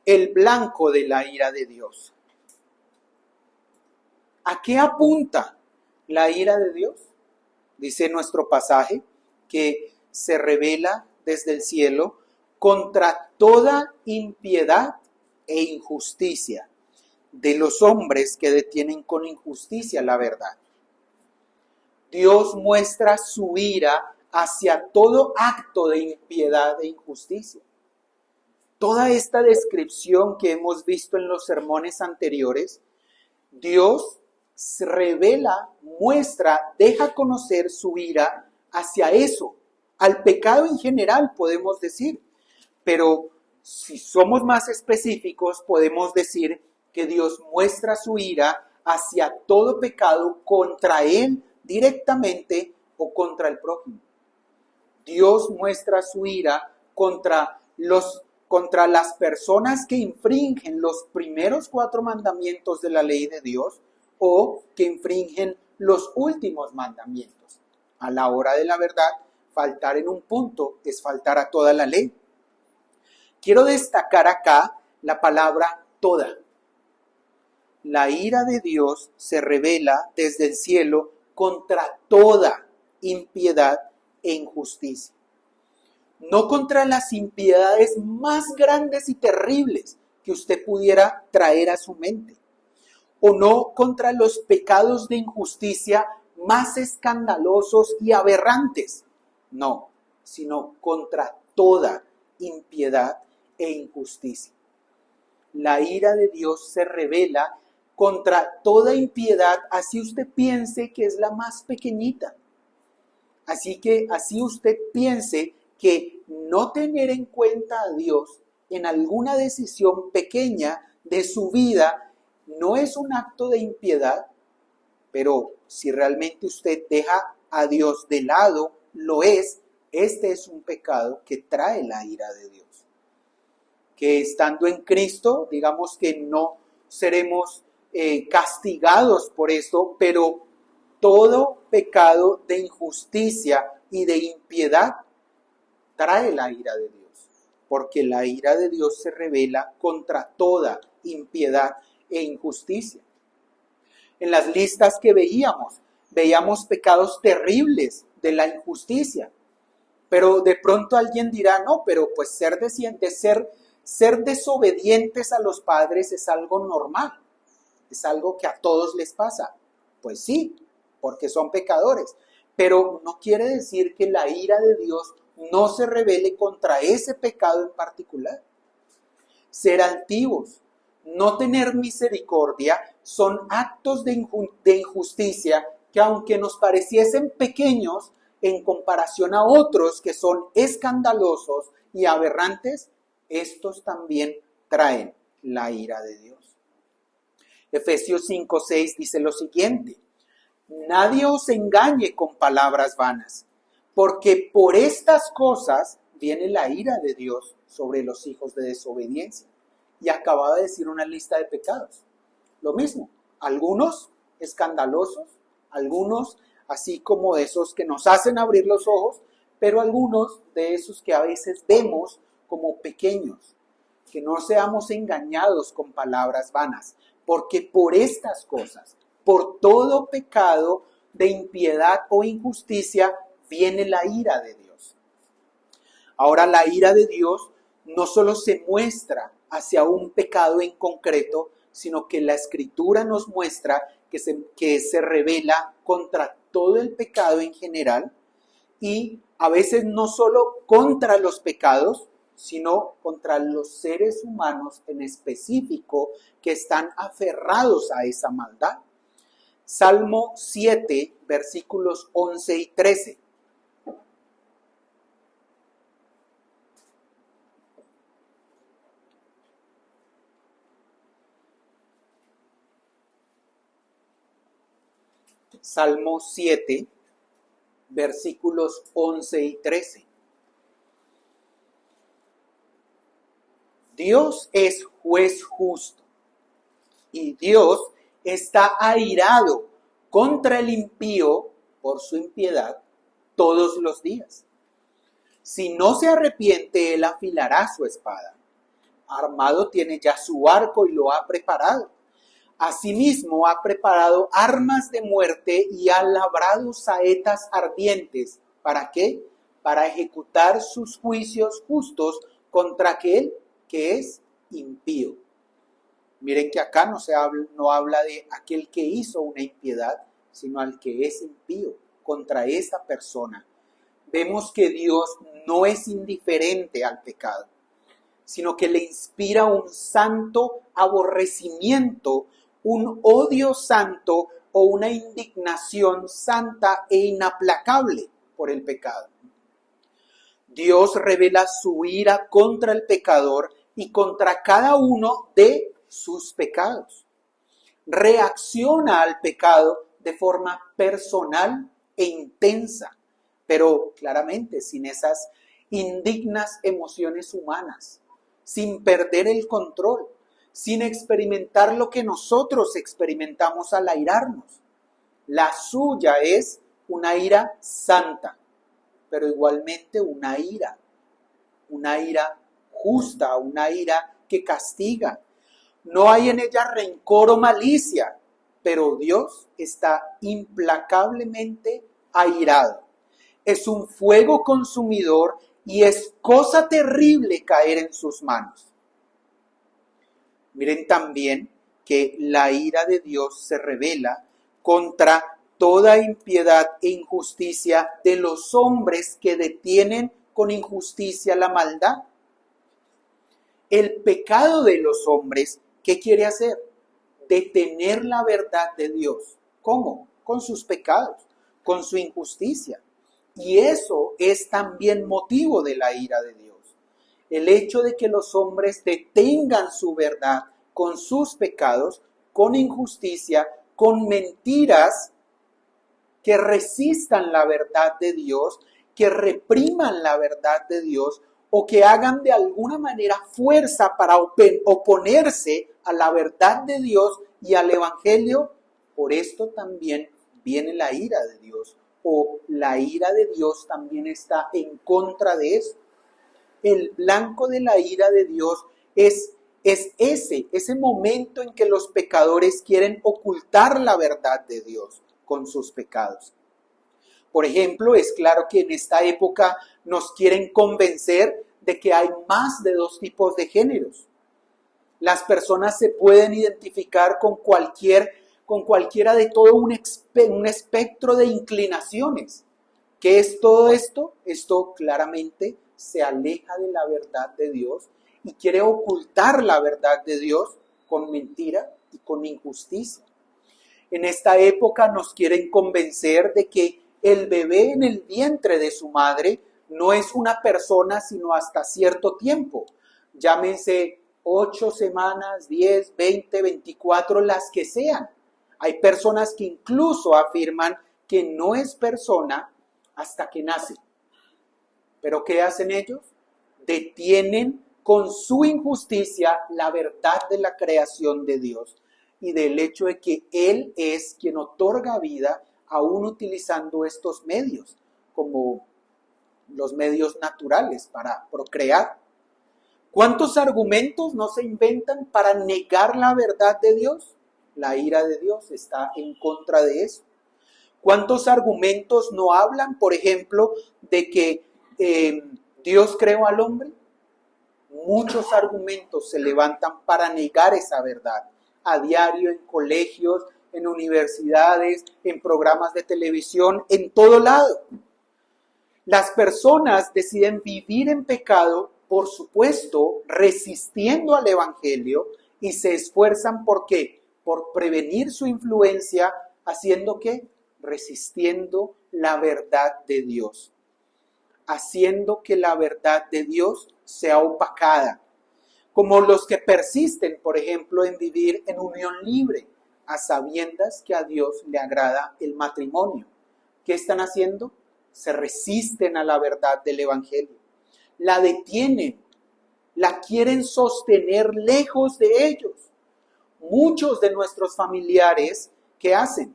el blanco de la ira de Dios. ¿A qué apunta la ira de Dios? Dice nuestro pasaje que se revela desde el cielo contra toda impiedad e injusticia de los hombres que detienen con injusticia la verdad. Dios muestra su ira hacia todo acto de impiedad e injusticia. Toda esta descripción que hemos visto en los sermones anteriores, Dios se revela, muestra, deja conocer su ira hacia eso, al pecado en general podemos decir, pero si somos más específicos podemos decir que Dios muestra su ira hacia todo pecado contra Él directamente o contra el prójimo. Dios muestra su ira contra las personas que infringen los primeros 4 mandamientos de la ley de Dios o que infringen los últimos mandamientos. A la hora de la verdad, faltar en un punto es faltar a toda la ley. Quiero destacar acá la palabra toda. La ira de Dios se revela desde el cielo contra toda impiedad e injusticia. No contra las impiedades más grandes y terribles que usted pudiera traer a su mente, o no contra los pecados de injusticia más escandalosos y aberrantes, no, sino contra toda impiedad e injusticia. La ira de Dios se revela contra toda impiedad, así usted piense que es la más pequeñita. Así usted piense que no tener en cuenta a Dios en alguna decisión pequeña de su vida no es un acto de impiedad, pero si realmente usted deja a Dios de lado, lo es, este es un pecado que trae la ira de Dios. Que estando en Cristo, digamos que no seremos castigados por esto, pero todo pecado de injusticia y de impiedad trae la ira de Dios, porque la ira de Dios se revela contra toda impiedad e injusticia. En las listas que veíamos pecados terribles de la injusticia, pero de pronto alguien dirá, no, pero pues ser desobedientes a los padres es algo normal, es algo que a todos les pasa. Pues sí, porque son pecadores, pero no quiere decir que la ira de Dios no se revele contra ese pecado en particular. Ser altivos, no tener misericordia, son actos de injusticia que aunque nos pareciesen pequeños en comparación a otros que son escandalosos y aberrantes, estos también traen la ira de Dios. Efesios 5:6 dice lo siguiente: nadie os engañe con palabras vanas, porque por estas cosas viene la ira de Dios sobre los hijos de desobediencia. Y acababa de decir una lista de pecados. Lo mismo, algunos escandalosos, algunos así como de esos que nos hacen abrir los ojos, pero algunos de esos que a veces vemos como pequeños. Que no seamos engañados con palabras vanas, porque por estas cosas, por todo pecado de impiedad o injusticia, viene la ira de Dios. Ahora, la ira de Dios no solo se muestra hacia un pecado en concreto, sino que la Escritura nos muestra que se revela contra todo el pecado en general y a veces no solo contra los pecados, sino contra los seres humanos en específico que están aferrados a esa maldad. Salmo 7, versículos 11 y 13. Salmo 7, versículos 11 y 13. Dios es juez justo y Dios está airado contra el impío por su impiedad todos los días. Si no se arrepiente, él afilará su espada. Armado tiene ya su arco y lo ha preparado. Asimismo ha preparado armas de muerte y ha labrado saetas ardientes. ¿Para qué? Para ejecutar sus juicios justos contra aquel que es impío. Miren que acá no habla de aquel que hizo una impiedad, sino al que es impío, contra esa persona. Vemos que Dios no es indiferente al pecado, sino que le inspira un santo aborrecimiento, un odio santo o una indignación santa e inaplacable por el pecado. Dios revela su ira contra el pecador y contra cada uno de sus pecados. Reacciona al pecado de forma personal e intensa, pero claramente sin esas indignas emociones humanas, sin perder el control, sin experimentar lo que nosotros experimentamos al airarnos. La suya es una ira santa, pero igualmente una ira justa, una ira que castiga. No hay en ella rencor o malicia, pero Dios está implacablemente airado. Es un fuego consumidor y es cosa terrible caer en sus manos. Miren también que la ira de Dios se revela contra toda impiedad e injusticia de los hombres que detienen con injusticia la maldad. El pecado de los hombres, ¿qué quiere hacer? Detener la verdad de Dios. ¿Cómo? Con sus pecados, con su injusticia. Y eso es también motivo de la ira de Dios. El hecho de que los hombres detengan su verdad con sus pecados, con injusticia, con mentiras, que resistan la verdad de Dios, que repriman la verdad de Dios o que hagan de alguna manera fuerza para oponerse a la verdad de Dios y al Evangelio. Por esto también viene la ira de Dios, o la ira de Dios también está en contra de eso. El blanco de la ira de Dios es ese momento en que los pecadores quieren ocultar la verdad de Dios con sus pecados. Por ejemplo, es claro que en esta época nos quieren convencer de que hay más de dos tipos de géneros. Las personas se pueden identificar con cualquiera de todo un espectro de inclinaciones. ¿Qué es todo esto? Esto claramente se aleja de la verdad de Dios y quiere ocultar la verdad de Dios con mentira y con injusticia. En esta época nos quieren convencer de que el bebé en el vientre de su madre no es una persona sino hasta cierto tiempo. Llámense 8 semanas, 10, 20, 24, las que sean. Hay personas que incluso afirman que no es persona hasta que nace. ¿Pero qué hacen ellos? Detienen con su injusticia la verdad de la creación de Dios y del hecho de que Él es quien otorga vida aún utilizando estos medios, como los medios naturales para procrear. ¿Cuántos argumentos no se inventan para negar la verdad de Dios? La ira de Dios está en contra de eso. ¿Cuántos argumentos no hablan, por ejemplo, de que Dios creó al hombre? Muchos argumentos se levantan para negar esa verdad. A diario, en colegios, en universidades, en programas de televisión, en todo lado. Las personas deciden vivir en pecado, por supuesto, resistiendo al Evangelio y se esfuerzan ¿por qué? Por prevenir su influencia, haciendo ¿qué? Resistiendo la verdad de Dios. Haciendo que la verdad de Dios sea opacada. Como los que persisten, por ejemplo, en vivir en unión libre, a sabiendas que a Dios le agrada el matrimonio. ¿Qué están haciendo? Se resisten a la verdad del Evangelio. La detienen, la quieren sostener lejos de ellos. Muchos de nuestros familiares, ¿qué hacen?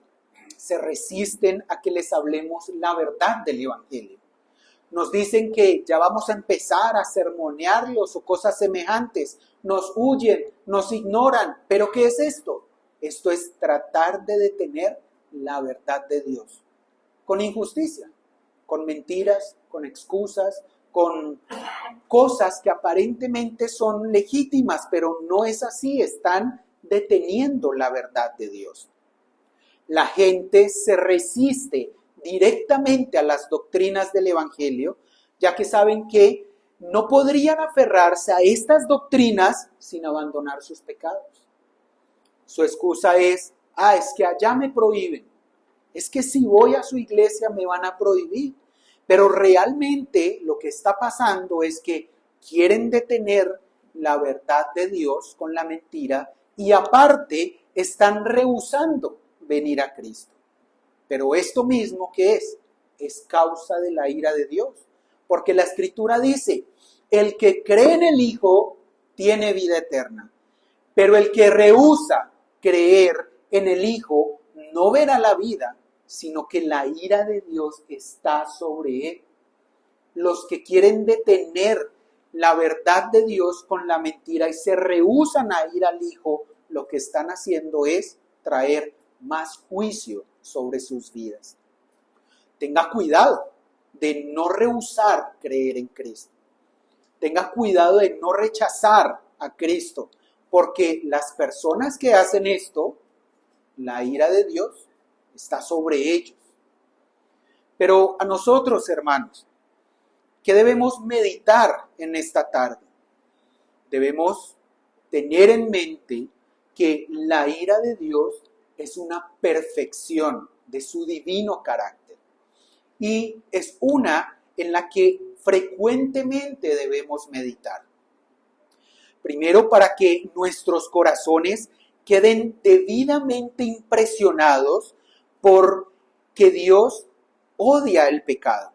Se resisten a que les hablemos la verdad del Evangelio. Nos dicen que ya vamos a empezar a sermonearlos o cosas semejantes. Nos huyen, nos ignoran. ¿Pero qué es esto? Esto es tratar de detener la verdad de Dios. Con injusticia, con mentiras, con excusas, con cosas que aparentemente son legítimas, pero no es así. Están deteniendo la verdad de Dios. La gente se resiste directamente a las doctrinas del Evangelio, ya que saben que no podrían aferrarse a estas doctrinas sin abandonar sus pecados. Su excusa es que allá me prohíben, es que si voy a su iglesia me van a prohibir. Pero realmente lo que está pasando es que quieren detener la verdad de Dios con la mentira y aparte están rehusando venir a Cristo. Pero esto mismo, ¿qué es? Es causa de la ira de Dios. Porque la Escritura dice, el que cree en el Hijo tiene vida eterna. Pero el que rehúsa creer en el Hijo no verá la vida, sino que la ira de Dios está sobre él. Los que quieren detener la verdad de Dios con la mentira y se rehúsan a ir al Hijo, lo que están haciendo es traer más juicio sobre sus vidas. Tenga cuidado de no rehusar creer en Cristo. Tenga cuidado de no rechazar a Cristo, porque las personas que hacen esto, la ira de Dios está sobre ellos. Pero a nosotros, hermanos, ¿qué debemos meditar en esta tarde? Debemos tener en mente que la ira de Dios es una perfección de su divino carácter y es una en la que frecuentemente debemos meditar. Primero, para que nuestros corazones queden debidamente impresionados por que Dios odia el pecado.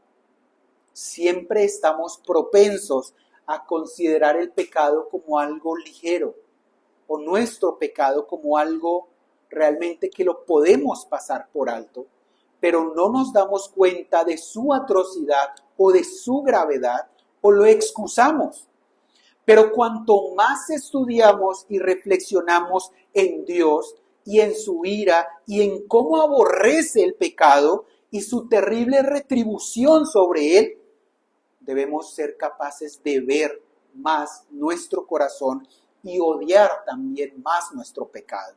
Siempre estamos propensos a considerar el pecado como algo ligero o nuestro pecado como algo realmente que lo podemos pasar por alto, pero no nos damos cuenta de su atrocidad o de su gravedad o lo excusamos. Pero cuanto más estudiamos y reflexionamos en Dios y en su ira y en cómo aborrece el pecado y su terrible retribución sobre él, debemos ser capaces de ver más nuestro corazón y odiar también más nuestro pecado.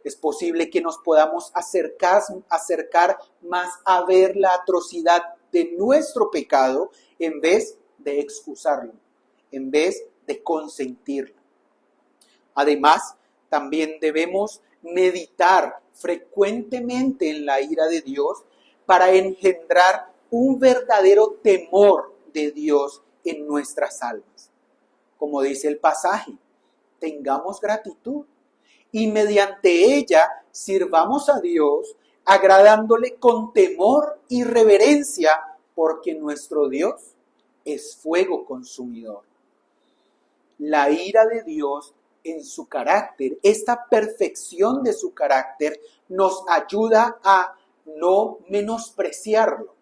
Es posible que nos podamos acercar más a ver la atrocidad de nuestro pecado en vez de excusarlo, en vez de consentirlo. Además, también debemos meditar frecuentemente en la ira de Dios para engendrar un verdadero temor de Dios en nuestras almas. Como dice el pasaje, tengamos gratitud y mediante ella sirvamos a Dios, agradándole con temor y reverencia, porque nuestro Dios es fuego consumidor. La ira de Dios en su carácter, esta perfección de su carácter, nos ayuda a no menospreciarlo,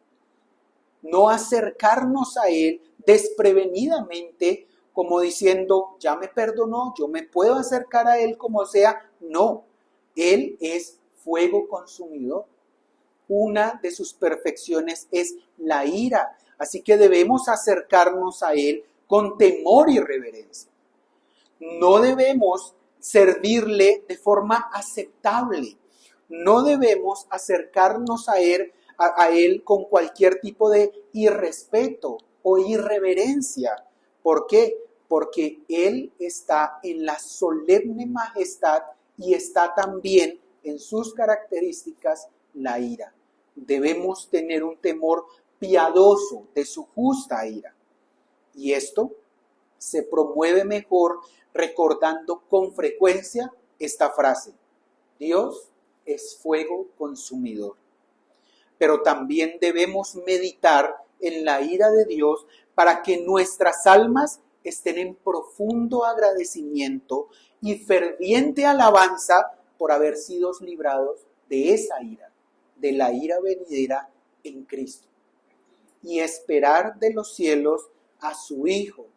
no acercarnos a Él desprevenidamente, como diciendo, ya me perdonó, yo me puedo acercar a Él como sea. No, Él es fuego consumidor. Una de sus perfecciones es la ira, así que debemos acercarnos a Él con temor y reverencia. No debemos servirle de forma aceptable. No debemos acercarnos a él con cualquier tipo de irrespeto o irreverencia. ¿Por qué? Porque Él está en la solemne majestad y está también en sus características la ira. Debemos tener un temor piadoso de su justa ira. Y esto se promueve mejor recordando con frecuencia esta frase: Dios es fuego consumidor. Pero también debemos meditar en la ira de Dios para que nuestras almas estén en profundo agradecimiento y ferviente alabanza por haber sido librados de esa ira, de la ira venidera en Cristo, y esperar de los cielos a su Hijo,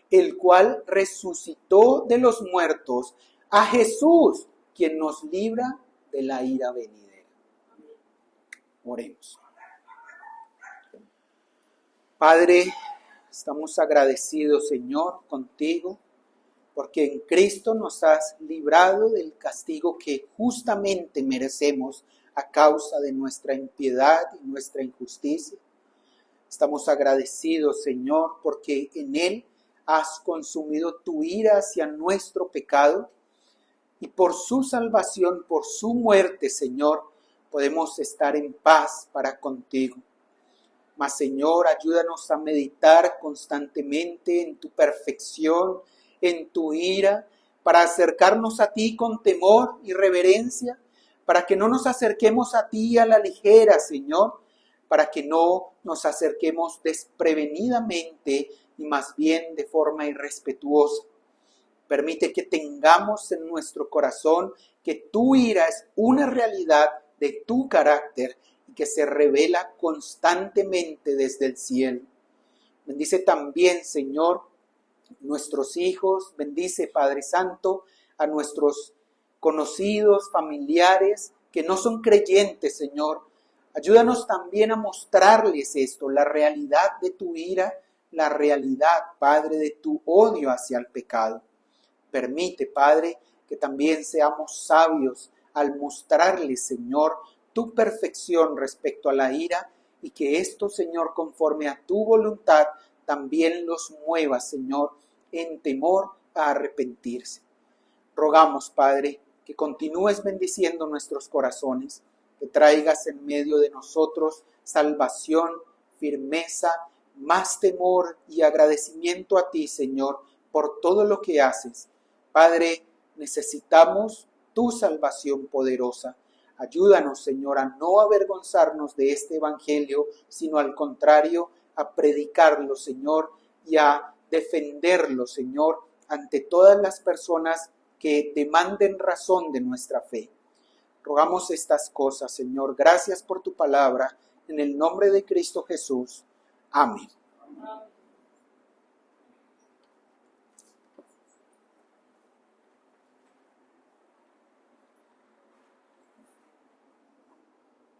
el cual resucitó de los muertos, a Jesús, quien nos libra de la ira venidera. Oremos. Padre, estamos agradecidos, Señor, contigo, porque en Cristo nos has librado del castigo que justamente merecemos a causa de nuestra impiedad y nuestra injusticia. Estamos agradecidos, Señor, porque en Él has consumido tu ira hacia nuestro pecado, y por su salvación, por su muerte, Señor, podemos estar en paz para contigo. Mas, Señor, ayúdanos a meditar constantemente en tu perfección, en tu ira, para acercarnos a ti con temor y reverencia, para que no nos acerquemos a ti a la ligera, Señor, para que no nos acerquemos desprevenidamente y más bien de forma irrespetuosa. Permite que tengamos en nuestro corazón que tu ira es una realidad de tu carácter y que se revela constantemente desde el cielo. Bendice también, Señor, nuestros hijos. Bendice, Padre Santo, a nuestros conocidos, familiares que no son creyentes, Señor. Ayúdanos también a mostrarles esto, la realidad de tu ira, la realidad, Padre, de tu odio hacia el pecado. Permite, Padre, que también seamos sabios al mostrarles, Señor, tu perfección respecto a la ira, y que esto, Señor, conforme a tu voluntad, también los mueva, Señor, en temor a arrepentirse. Rogamos, Padre, que continúes bendiciendo nuestros corazones, que traigas en medio de nosotros salvación, firmeza, más temor y agradecimiento a ti, Señor, por todo lo que haces. Padre, necesitamos tu salvación poderosa. Ayúdanos, Señor, a no avergonzarnos de este evangelio, sino al contrario, a predicarlo, Señor, y a defenderlo, Señor, ante todas las personas que demanden razón de nuestra fe. Rogamos estas cosas, Señor. Gracias por tu palabra. En el nombre de Cristo Jesús. Amén.